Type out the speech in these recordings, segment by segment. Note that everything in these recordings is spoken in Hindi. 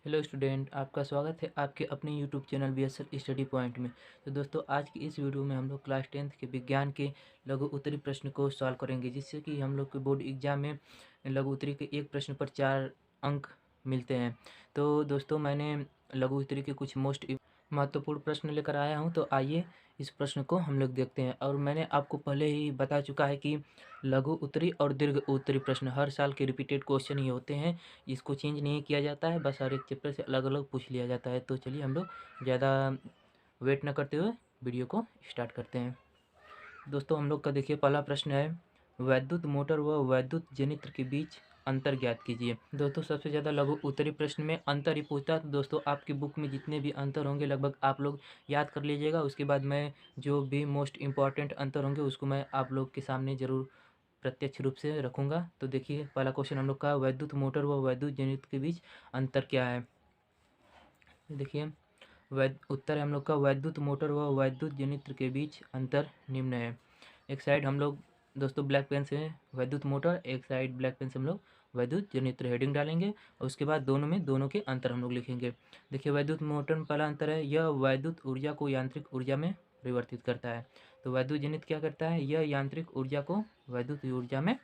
हेलो स्टूडेंट, आपका स्वागत है आपके अपने YouTube channel BSL study point में। तो दोस्तों, आज की इस वीडियो में हम लोग क्लास 10th के विज्ञान के लघु उत्तरी प्रश्न को सॉल्व करेंगे, जिससे कि हम लोग के बोर्ड एग्जाम में लघु उत्तरी के एक प्रश्न पर 4 अंक मिलते हैं। तो दोस्तों, मैंने लघु उत्तरी के कुछ मोस्ट महत्वपूर्ण प्रश्न लेकर आया हूं, तो आइए इस प्रश्न को हम लोग देखते हैं। और मैंने आपको पहले ही बता चुका है कि लघु उत्तरी और दीर्घ उत्तरी प्रश्न हर साल के रिपीटेड क्वेश्चन ही होते हैं। इसको चेंज नहीं किया जाता है, बस हर एक चैप्टर से अलग अलग पूछ लिया जाता है। तो चलिए हम लोग ज़्यादा वेट न करते हुए वीडियो को स्टार्ट करते हैं। दोस्तों, हम लोग का देखिए पहला प्रश्न है, वैद्युत मोटर व वैद्युत जनित्र के बीच अंतर ज्ञात कीजिए। दोस्तों, सबसे ज़्यादा लघु उत्तरी प्रश्न में अंतर ही पूछता है। तो दोस्तों, आपकी बुक में जितने भी अंतर होंगे लगभग आप लोग याद कर लीजिएगा। उसके बाद मैं जो भी मोस्ट इम्पॉर्टेंट अंतर होंगे उसको मैं आप लोग के सामने ज़रूर प्रत्यक्ष रूप से रखूँगा। तो देखिए पहला क्वेश्चन हम लोग का, वैद्युत मोटर व वैद्युत जनित्र के बीच अंतर क्या है। देखिए उत्तर है हम लोग का, वैद्युत मोटर व वैद्युत जनित्र के बीच अंतर निम्न है। एक साइड हम लोग दोस्तों ब्लैक पेन से वैद्युत मोटर, एक साइड ब्लैक पेन से हम लोग वैद्युत जनित्र हेडिंग डालेंगे और उसके बाद दोनों के अंतर हम लोग लिखेंगे। देखिए वैद्युत मोटर में पहला अंतर है, यह वैद्युत ऊर्जा को यांत्रिक ऊर्जा में परिवर्तित करता है। तो वैद्युत जनित्र क्या करता है, यह यांत्रिक ऊर्जा को वैद्युत ऊर्जा में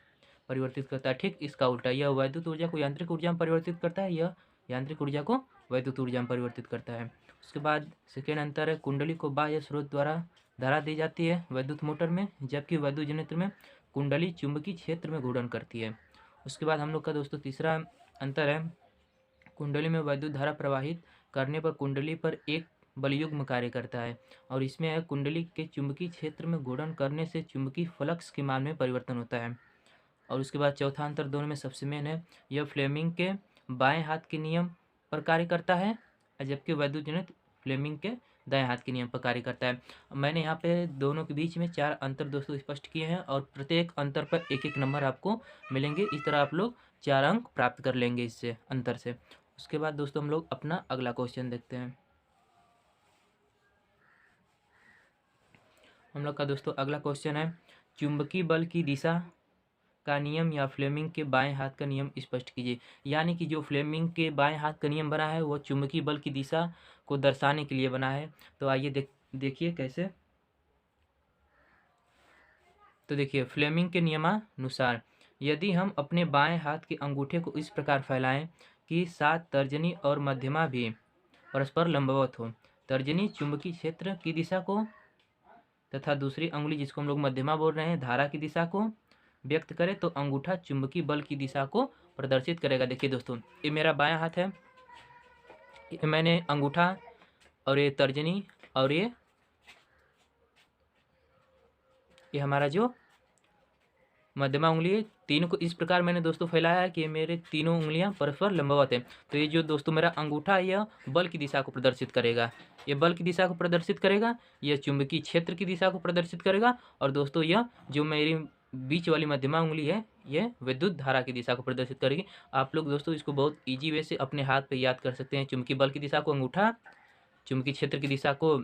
परिवर्तित करता है। ठीक इसका उल्टा, यह वैद्युत ऊर्जा को यांत्रिक ऊर्जा में परिवर्तित करता है, यह यांत्रिक ऊर्जा को वैद्युत ऊर्जा में परिवर्तित करता है। उसके बाद सेकेंड अंतर है, कुंडली को बाह्य स्रोत द्वारा धारा दी जाती है वैद्युत मोटर में, जबकि वैद्युत जनित्र में कुंडली चुंबकीय क्षेत्र में घूर्णन करती है। उसके बाद हम लोग का दोस्तों तीसरा अंतर है, कुंडली में वैद्युत धारा प्रवाहित करने पर कुंडली पर एक बलयुग्म कार्य करता है, और इसमें है कुंडली के चुंबकीय क्षेत्र में घूर्णन करने से चुंबकीय फ्लक्स के मान में परिवर्तन होता है। और उसके बाद चौथा अंतर दोनों में सबसे मेन है, यह फ्लेमिंग के बाएं हाथ के नियम पर कार्य करता है, जबकि वैद्युत जनित्र फ्लेमिंग के दाएं हाथ के नियम पर कार्य करता है। मैंने यहाँ पे दोनों के बीच में 4 अंतर दोस्तों स्पष्ट किए हैं, और प्रत्येक अंतर पर एक एक नंबर आपको मिलेंगे। इस तरह आप लोग 4 अंक प्राप्त कर लेंगे इससे अंतर से। उसके बाद दोस्तों हम लोग अपना अगला क्वेश्चन देखते हैं। हम लोग का दोस्तों अगला क्वेश्चन है, चुंबकीय बल की दिशा का नियम या फ्लेमिंग के बाएं हाथ का नियम स्पष्ट कीजिए। यानी कि जो फ्लेमिंग के बाएं हाथ का नियम बना है वो चुंबकीय बल की दिशा को दर्शाने के लिए बना है। तो आइए देखिए कैसे। तो देखिए, फ्लेमिंग के नियमानुसार यदि हम अपने बाएं हाथ के अंगूठे को इस प्रकार फैलाएं कि सात तर्जनी और मध्यमा भी परस्पर लंबवत हो, तर्जनी चुंबकीय क्षेत्र की दिशा को तथा दूसरी अंगुली जिसको हम लोग मध्यमा बोल रहे हैं धारा की दिशा को व्यक्त करे, तो अंगूठा चुंबकीय बल की दिशा को प्रदर्शित करेगा। देखिए दोस्तों, ये मेरा बायां हाथ है, ये मैंने अंगूठा और ये तर्जनी और ये हमारा जो मध्यमा उंगली है, तीनों को इस प्रकार मैंने दोस्तों फैलाया है कि मेरे तीनों उंगलियां परस्पर लंबवत है। तो ये जो दोस्तों मेरा अंगूठा है यह बल की दिशा को प्रदर्शित करेगा, ये बल की दिशा को प्रदर्शित करेगा, यह चुंबकीय क्षेत्र की दिशा को प्रदर्शित करेगा, और दोस्तों यह जो मेरी बीच वाली मध्यमा उंगली है यह विद्युत धारा की दिशा को प्रदर्शित करेगी। आप लोग दोस्तों इसको बहुत ईजी वे से अपने हाथ पर याद कर सकते हैं। चुंबकीय बल की दिशा को अंगूठा, चुंबकीय क्षेत्र की दिशा को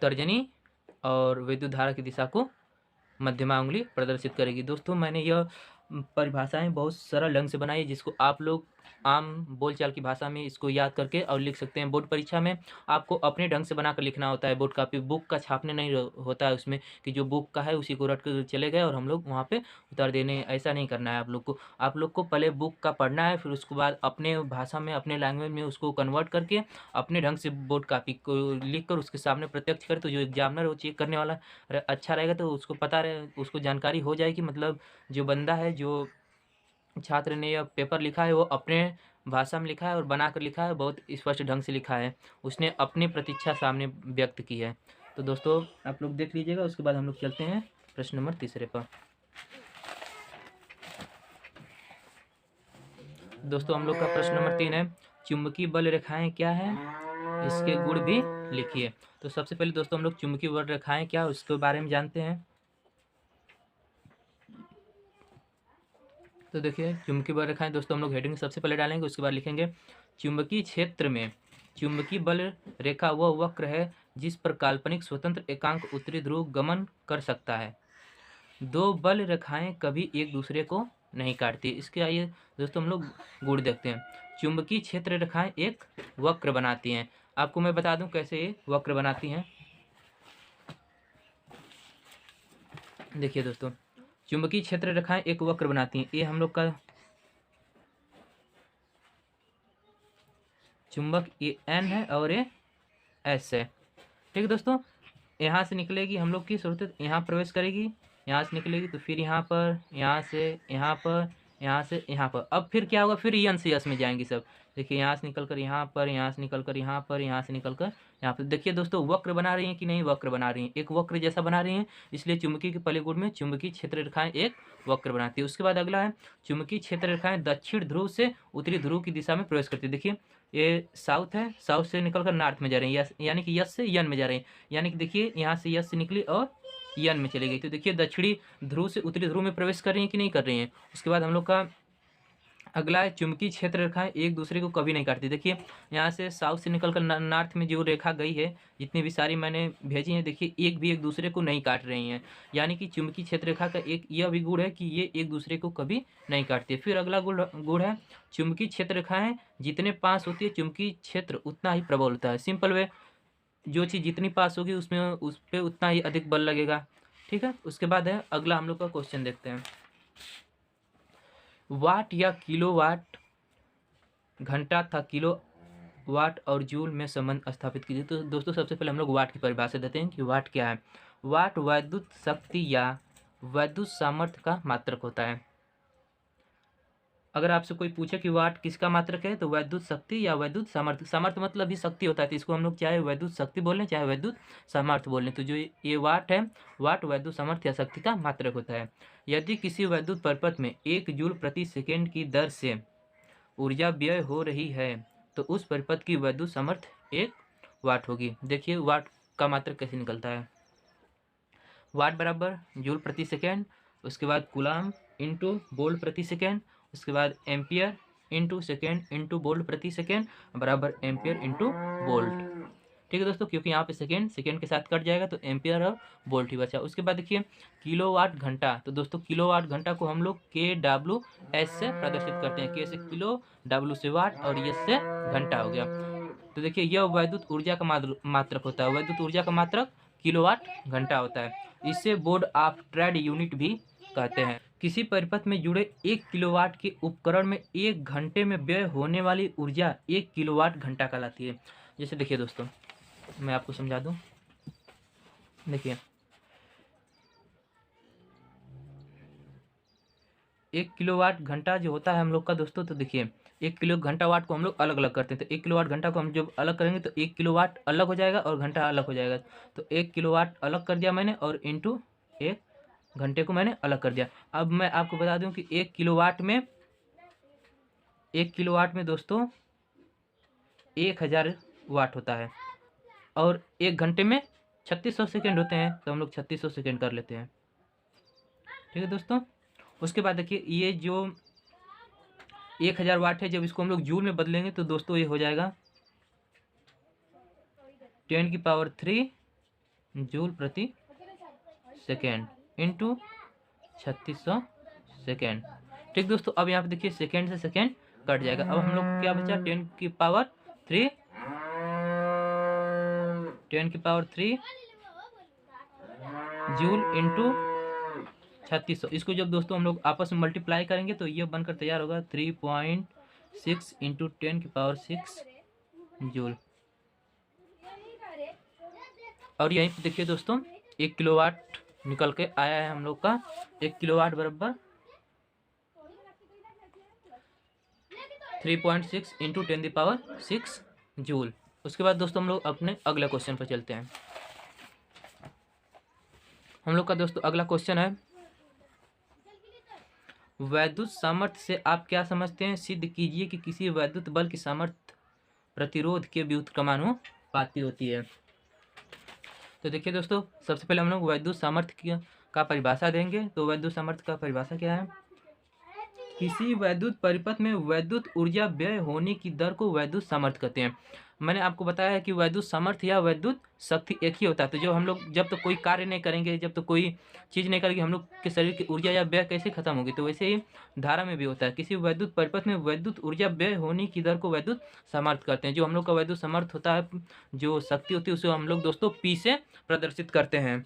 तर्जनी और विद्युत धारा की दिशा को मध्यमा उंगली प्रदर्शित करेगी। दोस्तों मैंने यह परिभाषाएं बहुत सरल ढंग से बनाई है, जिसको आप लोग आम बोलचाल की भाषा में इसको याद करके और लिख सकते हैं। बोर्ड परीक्षा में आपको अपने ढंग से बनाकर लिखना होता है। बोर्ड कापी बुक का छापने नहीं होता है उसमें कि जो बुक का है उसी को रट कर चले गए और हम लोग वहाँ पे उतार देने, ऐसा नहीं करना है आप लोग को। आप लोग को पहले बुक का पढ़ना है, फिर उसके बाद अपने भाषा में अपने लैंग्वेज में उसको कन्वर्ट करके अपने ढंग से बोर्ड कापी को लिख कर उसके सामने प्रत्यक्ष करें, तो जो एग्जामिनर वो चेक करने वाला अच्छा रहेगा, तो उसको पता रहे, उसको जानकारी हो जाएगी। मतलब जो बंदा है, जो छात्र ने यह पेपर लिखा है वो अपने भाषा में लिखा है और बनाकर लिखा है, बहुत स्पष्ट ढंग से लिखा है, उसने अपनी प्रतीक्षा सामने व्यक्त की है। तो दोस्तों आप लोग देख लीजिएगा। उसके बाद हम लोग चलते हैं प्रश्न नंबर तीसरे पर। दोस्तों हम लोग का प्रश्न नंबर 3 है, चुंबकीय बल रेखाएं क्या है, इसके गुण भी लिखिए। तो सबसे पहले दोस्तों हम लोग चुंबकीय बल रेखाएं क्या उसके बारे में जानते हैं। तो देखिए चुंबकीय बल रेखाएं दोस्तों हम लोग हेडिंग सबसे पहले डालेंगे, उसके बाद लिखेंगे चुंबकीय क्षेत्र में चुंबकीय बल रेखा वह वक्र है जिस पर काल्पनिक स्वतंत्र एकांक उत्तरी ध्रुव गमन कर सकता है। दो बल रेखाएं कभी एक दूसरे को नहीं काटती। इसके आइए दोस्तों हम लोग गुण देखते हैं। चुंबकीय क्षेत्र रेखाएं एक वक्र बनाती हैं। आपको मैं बता दूं कैसे ये वक्र बनाती हैं। देखिए दोस्तों, चुंबकीय क्षेत्र रेखाएं एक वक्र बनाती हैं। ये हम लोग का चुंबक ये N है और ये S है। ठीक है दोस्तों, यहाँ से निकलेगी हम लोग की सूरत, यहाँ प्रवेश करेगी, यहाँ से निकलेगी तो फिर यहाँ पर, यहाँ से यहाँ पर, यहाँ से यहाँ पर। अब फिर क्या होगा, फिर यन से यस में जाएंगी सब। देखिए यहाँ से निकल कर यहाँ पर, यहाँ से निकल कर यहाँ पर, यहाँ से निकल कर यहाँ पर। देखिए दोस्तों, वक्र बना रही हैं कि नहीं, वक्र बना रही हैं, एक वक्र जैसा बना रही हैं। इसलिए चुंबकीय के पहले गुण में चुंबकीय क्षेत्र रेखाएं एक वक्र बनाती है। उसके बाद अगला है, चुंबकीय क्षेत्र रेखाएं दक्षिण ध्रुव से उत्तरी ध्रुव की दिशा में प्रवेश करती है। देखिए ये साउथ है, साउथ से निकल कर नॉर्थ में जा रही है, यानी कि यस से यन में जा रही है। यानी कि देखिए यहाँ से यस से निकली और यन में चली गई। तो देखिए दक्षिणी ध्रुव से उत्तरी ध्रुव में प्रवेश कर रही हैं कि नहीं कर रही हैं। उसके बाद हम लोग का अगला है, चुंबकीय क्षेत्र रेखाएं एक दूसरे को कभी नहीं काटती। देखिए यहाँ से साउथ से निकलकर नॉर्थ में जो रेखा गई है, जितनी भी सारी मैंने भेजी हैं, देखिए एक भी एक दूसरे को नहीं काट रही हैं। यानी कि चुंबकीय क्षेत्र रेखा का एक यह भी गुण है कि ये एक दूसरे को कभी नहीं काटती है। फिर अगला गुण है, चुंबकीय क्षेत्र रेखाएं जितने पास होती है चुंबकीय क्षेत्र उतना ही प्रबल होता है। सिंपल वे, जो चीज़ जितनी पास होगी उसमें उस पर उतना ही अधिक बल लगेगा। ठीक है, उसके बाद है अगला हम लोग का क्वेश्चन देखते हैं। वाट या किलोवाट घंटा था किलो वाट और जूल में संबंध स्थापित कीजिए। तो दोस्तों सबसे पहले हम लोग वाट की परिभाषा देते हैं कि वाट क्या है। वाट वैद्युत शक्ति या वैद्युत सामर्थ्य का मात्रक होता है। अगर आपसे कोई पूछे कि वाट किसका मात्रक है, तो वैद्युत शक्ति या वैद्युत सामर्थ्य। सामर्थ्य मतलब भी शक्ति होता है, तो इसको हम लोग चाहे वैद्युत शक्ति बोल लें चाहे वैद्युत सामर्थ्य बोल लें। तो जो ये वाट है, वाट वैद्युत सामर्थ्य या शक्ति का मात्रक होता है। यदि किसी वैद्युत परिपथ में 1 जूल प्रति सेकेंड की दर से ऊर्जा व्यय हो रही है तो उस परिपथ की वैद्युत सामर्थ्य 1 वाट होगी। देखिए वाट का मात्रक कैसे निकलता है। वाट बराबर जूल प्रति सेकेंड, उसके बाद कूलाम इंटू वोल्ट प्रति सेकेंड, उसके बाद ampere into second into volt प्रति सेकेंड बराबर एम्पियर इंटू वोल्ट। ठीक है दोस्तों, क्योंकि यहाँ पे सेकेंड सेकेंड के साथ कट जाएगा तो एम्पियर और वोल्ट ही बचा। उसके बाद देखिए किलोवाट घंटा। तो दोस्तों किलोवाट घंटा को हम लोग KW/S से प्रदर्शित करते हैं। K से किलो, W से वाट और S से घंटा हो गया। तो देखिए यह वैद्युत ऊर्जा का मात्रक होता है। वैद्युत ऊर्जा का मात्रक किलोवाट घंटा होता है। इसे बोर्ड ऑफ ट्रेड यूनिट भी कहते हैं। किसी परिपथ में जुड़े 1 किलोवाट के उपकरण में 1 घंटे में व्यय होने वाली ऊर्जा 1 किलोवाट घंटा कहलाती है। जैसे देखिए दोस्तों, मैं आपको समझा दूं। देखिए 1 किलोवाट घंटा जो होता है हम लोग का दोस्तों, तो देखिए 1 किलो घंटा वाट को हम लोग अलग अलग करते हैं। तो 1 किलोवाट घंटा को हम जब अलग करेंगे तो 1 किलोवाट अलग हो जाएगा और घंटा अलग हो जाएगा। तो 1 किलोवाट अलग कर दिया मैंने और इंटू 1 घंटे को मैंने अलग कर दिया। अब मैं आपको बता दूं कि 1 किलोवाट में दोस्तों 1000 वाट होता है और 1 घंटे में 3600 सेकेंड होते हैं। तो हम लोग 3600 सेकेंड कर लेते हैं। ठीक है दोस्तों, उसके बाद देखिए ये जो 1000 वाट है, जब इसको हम लोग जूल में बदलेंगे तो दोस्तों ये हो जाएगा 10⁻³ जूल प्रति सेकेंड इंटू 3600 सेकेंड। ठीक दोस्तों, अब यहाँ पे देखिए सेकेंड से सेकेंड कट जाएगा। अब हम लोग क्या बचा, 10⁻³ जूल इंटू 3600। इसको जब दोस्तों हम लोग आपस में मल्टीप्लाई करेंगे तो ये बनकर तैयार होगा 3.6 इंटू 10⁻6 जूल। और यहीं पे देखिए दोस्तों 1 किलोवाट निकल के आया है हम लोग का। 1 किलोवाट बराबर 3.6 इंटू 10⁻6 जूल। उसके बाद दोस्तों हम लोग अपने अगले क्वेश्चन पर चलते हैं। हम लोग का दोस्तों अगला क्वेश्चन है, वैद्युत सामर्थ्य से आप क्या समझते हैं? सिद्ध कीजिए कि किसी वैद्युत बल की सामर्थ्य प्रतिरोध के व्युत्क्रमानुपाती होती है। तो देखिए दोस्तों, सबसे पहले हम लोग वैद्युत सामर्थ्य का परिभाषा देंगे। तो वैद्युत सामर्थ्य का परिभाषा क्या है? किसी वैद्युत परिपथ में वैद्युत ऊर्जा व्यय होने की दर को वैद्युत सामर्थ्य कहते हैं। मैंने आपको बताया है कि वैद्युत सामर्थ्य या वैद्युत शक्ति एक ही होता है। तो जब तक कोई कार्य नहीं करेंगे, जब तक कोई चीज़ नहीं करेंगे, हम लोग के शरीर की ऊर्जा या व्यय कैसे खत्म होगी। तो वैसे ही धारा में भी होता है। किसी वैद्युत परिपथ में वैद्युत ऊर्जा व्यय होने की दर को वैद्युत सामर्थ्य कहते हैं। जो हम लोग का वैद्युत सामर्थ्य होता है, जो शक्ति होती है, उसे हम लोग दोस्तों पी से प्रदर्शित करते हैं।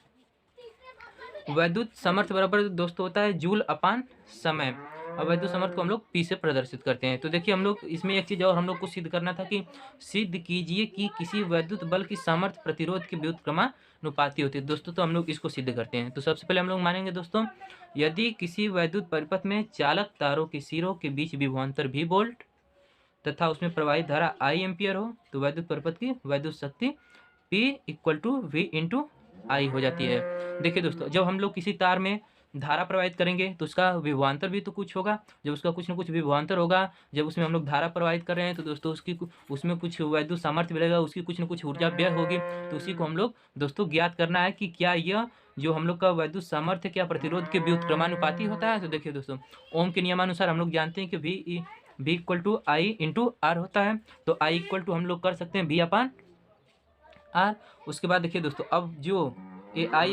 वैद्युत सामर्थ्य बराबर दोस्तों होता है जूल अपान समय, और वैद्युत सामर्थ्य को हम लोग पी से प्रदर्शित करते हैं। तो देखिए हम लोग इसमें एक चीज़ और हम लोग को सिद्ध करना था कि सिद्ध कीजिए कि किसी वैद्युत बल की सामर्थ्य प्रतिरोध के व्युत्क्रमानुपाती होती है दोस्तों। तो हम लोग इसको सिद्ध करते हैं। तो सबसे पहले हम लोग मानेंगे दोस्तों, यदि किसी वैद्युत परिपथ में चालक तारों के सिरों के बीच विभवांतर V वोल्ट तथा उसमें प्रवाहित धारा I एम्पियर हो, तो वैद्युत परिपथ की वैद्युत शक्ति P = V × I हो जाती है। देखिए दोस्तों, जब हम लोग किसी तार में धारा प्रवाहित करेंगे तो उसका विभवांतर भी तो कुछ होगा। जब उसका कुछ न कुछ विभवांतर होगा, जब उसमें हम लोग धारा प्रवाहित कर रहे हैं, तो दोस्तों उसमें कुछ वैद्युत सामर्थ्य मिलेगा, उसकी कुछ न कुछ ऊर्जा व्यय होगी। तो उसी को हम लोग दोस्तों ज्ञात करना है कि क्या यह जो हम लोग का वैद्युत सामर्थ्य क्या प्रतिरोध के व्युत्क्रमानुपाती होता है। तो देखिए दोस्तों, ओम के नियमानुसार हम लोग जानते हैं कि V = I × R होता है। तो I = हम लोग कर सकते हैं V/R। उसके बाद देखिए दोस्तों, अब जो ये I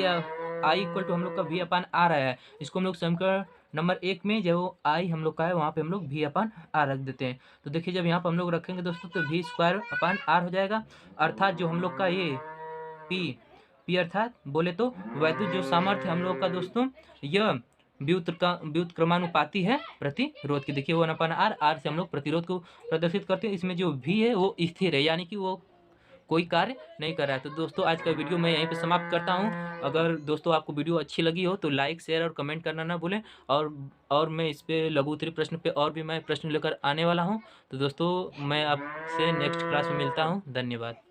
= हम लोग का V/R आया है, इसको हम लोग समीकरण नंबर 1 में जो I हम लोग का है वहाँ पे हम लोग V/R रख देते हैं। तो देखिए जब यहाँ पर हम लोग रखेंगे दोस्तों तो V² R हो जाएगा। अर्थात जो हम लोग का ये P अर्थात बोले तो वैद्युत जो सामर्थ्य हम लोग का दोस्तों, यह व्युत्क्रमानुपाती है प्रतिरोध की। देखिए 1/R, R से हम लोग प्रतिरोध को प्रदर्शित करते हैं। इसमें जो V है वो स्थिर है, यानी कि वो कोई कार्य नहीं कर रहा है। तो दोस्तों आज का वीडियो मैं यहीं पे समाप्त करता हूँ। अगर दोस्तों आपको वीडियो अच्छी लगी हो तो लाइक, शेयर और कमेंट करना ना भूलें। और मैं इस पे लघु उत्तरीय प्रश्न पे और भी मैं प्रश्न लेकर आने वाला हूँ। तो दोस्तों मैं आपसे नेक्स्ट क्लास में मिलता हूँ। धन्यवाद।